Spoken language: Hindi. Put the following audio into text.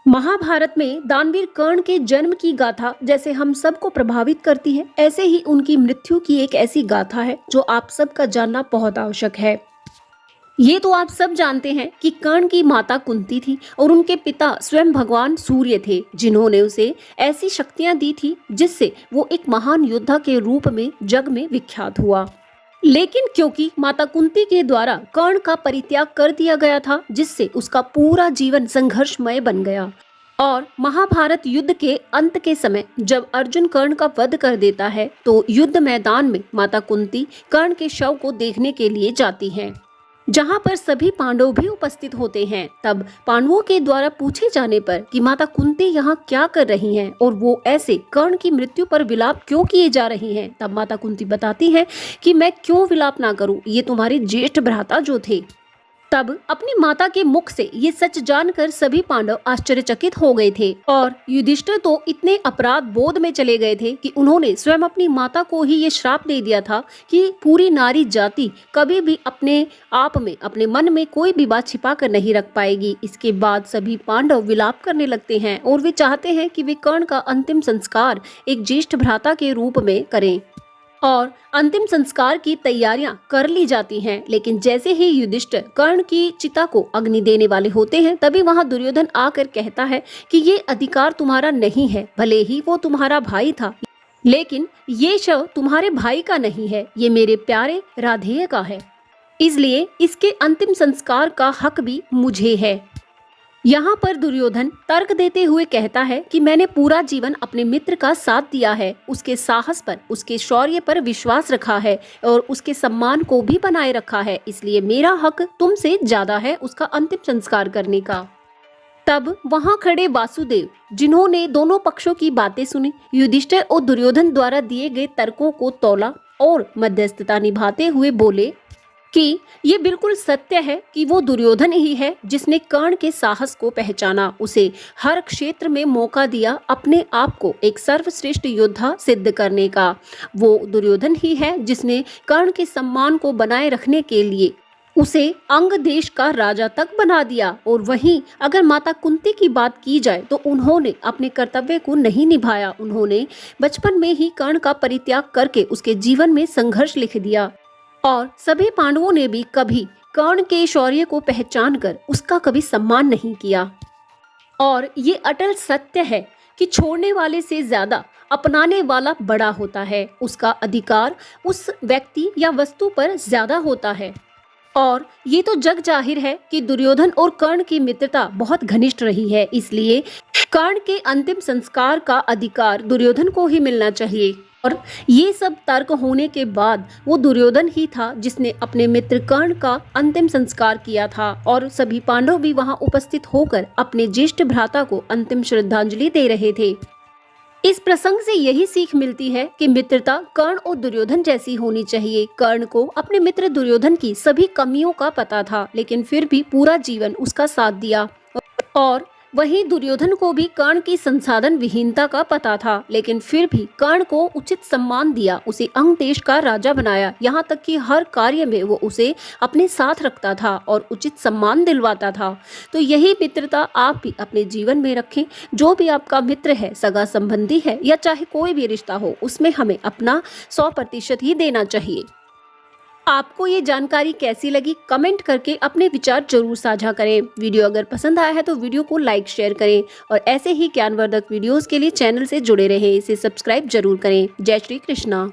महाभारत में दानवीर कर्ण के जन्म की गाथा जैसे हम सबको प्रभावित करती है, ऐसे ही उनकी मृत्यु की एक ऐसी गाथा है जो आप सबका जानना बहुत आवश्यक है। ये तो आप सब जानते हैं कि कर्ण की माता कुंती थी और उनके पिता स्वयं भगवान सूर्य थे, जिन्होंने उसे ऐसी शक्तियां दी थी जिससे वो एक महान योद्धा के रूप में जग में विख्यात हुआ। लेकिन क्योंकि माता कुंती के द्वारा कर्ण का परित्याग कर दिया गया था, जिससे उसका पूरा जीवन संघर्षमय बन गया। और महाभारत युद्ध के अंत के समय जब अर्जुन कर्ण का वध कर देता है तो युद्ध मैदान में माता कुंती कर्ण के शव को देखने के लिए जाती हैं, जहां पर सभी पांडव भी उपस्थित होते हैं। तब पांडवों के द्वारा पूछे जाने पर कि माता कुंती यहाँ क्या कर रही हैं और वो ऐसे कर्ण की मृत्यु पर विलाप क्यों किए जा रही हैं, तब माता कुंती बताती हैं कि मैं क्यों विलाप ना करूं, ये तुम्हारे ज्येष्ठ भ्राता जो थे। तब अपनी माता के मुख से ये सच जानकर सभी पांडव आश्चर्यचकित हो गए थे और युधिष्ठिर तो इतने अपराध बोध में चले गए थे कि उन्होंने स्वयं अपनी माता को ही ये श्राप दे दिया था कि पूरी नारी जाति कभी भी अपने आप में अपने मन में कोई भी बात छिपा कर नहीं रख पाएगी। इसके बाद सभी पांडव विलाप करने लगते हैं और वे चाहते हैं कि वे कर्ण का अंतिम संस्कार एक ज्येष्ठ भ्राता के रूप में करें और अंतिम संस्कार की तैयारियां कर ली जाती हैं। लेकिन जैसे ही युधिष्ठिर कर्ण की चिता को अग्नि देने वाले होते हैं, तभी वहां दुर्योधन आकर कहता है कि ये अधिकार तुम्हारा नहीं है, भले ही वो तुम्हारा भाई था, लेकिन ये शव तुम्हारे भाई का नहीं है, ये मेरे प्यारे राधेय का है, इसलिए इसके अंतिम संस्कार का हक भी मुझे है। यहाँ पर दुर्योधन तर्क देते हुए कहता है कि मैंने पूरा जीवन अपने मित्र का साथ दिया है, उसके साहस पर, उसके शौर्य पर विश्वास रखा है और उसके सम्मान को भी बनाए रखा है, इसलिए मेरा हक तुमसे ज्यादा है उसका अंतिम संस्कार करने का। तब वहाँ खड़े वासुदेव, जिन्होंने दोनों पक्षों की बातें सुनी, युधिष्ठिर और दुर्योधन द्वारा दिए गए तर्कों को तौला और मध्यस्थता निभाते हुए बोले कि ये बिल्कुल सत्य है कि वो दुर्योधन ही है जिसने कर्ण के साहस को पहचाना, उसे हर क्षेत्र में मौका दिया अपने आप को एक सर्वश्रेष्ठ योद्धा सिद्ध करने का। वो दुर्योधन ही है जिसने कर्ण के सम्मान को बनाए रखने के लिए उसे अंग देश का राजा तक बना दिया। और वहीं अगर माता कुंती की बात की जाए तो उन्होंने अपने कर्तव्य को नहीं निभाया, उन्होंने बचपन में ही कर्ण का परित्याग करके उसके जीवन में संघर्ष लिख दिया और सभी पांडवों ने भी कभी कर्ण के शौर्य को पहचान कर उसका कभी सम्मान नहीं किया। और ये अटल सत्य है कि छोड़ने वाले से ज्यादा अपनाने वाला बड़ा होता है, उसका अधिकार उस व्यक्ति या वस्तु पर ज्यादा होता है। और ये तो जग जाहिर है कि दुर्योधन और कर्ण की मित्रता बहुत घनिष्ठ रही है, इसलिए कर्ण के अंतिम संस्कार का अधिकार दुर्योधन को ही मिलना चाहिए। और ये सब तर्क होने के बाद वो दुर्योधन ही था जिसने अपने मित्र कर्ण का अंतिम संस्कार किया था और सभी पांडव भी वहां उपस्थित होकर अपने ज्येष्ठ भ्राता को अंतिम श्रद्धांजलि दे रहे थे। इस प्रसंग से यही सीख मिलती है कि मित्रता कर्ण और दुर्योधन जैसी होनी चाहिए। कर्ण को अपने मित्र दुर्योधन की सभी कमियों का पता था, लेकिन फिर भी पूरा जीवन उसका साथ दिया। और वहीं दुर्योधन को भी कर्ण की संसाधन विहीनता का पता था, लेकिन फिर भी कर्ण को उचित सम्मान दिया, उसे अंग देश का राजा बनाया, यहाँ तक कि हर कार्य में वो उसे अपने साथ रखता था और उचित सम्मान दिलवाता था। तो यही मित्रता आप भी अपने जीवन में रखें। जो भी आपका मित्र है, सगा संबंधी है या चाहे कोई भी रिश्ता हो, उसमें हमें अपना 100% ही देना चाहिए। आपको ये जानकारी कैसी लगी, कमेंट करके अपने विचार जरूर साझा करें। वीडियो अगर पसंद आया है तो वीडियो को लाइक शेयर करें और ऐसे ही ज्ञानवर्धक वीडियोस के लिए चैनल से जुड़े रहें, इसे सब्सक्राइब जरूर करें। जय श्री कृष्णा।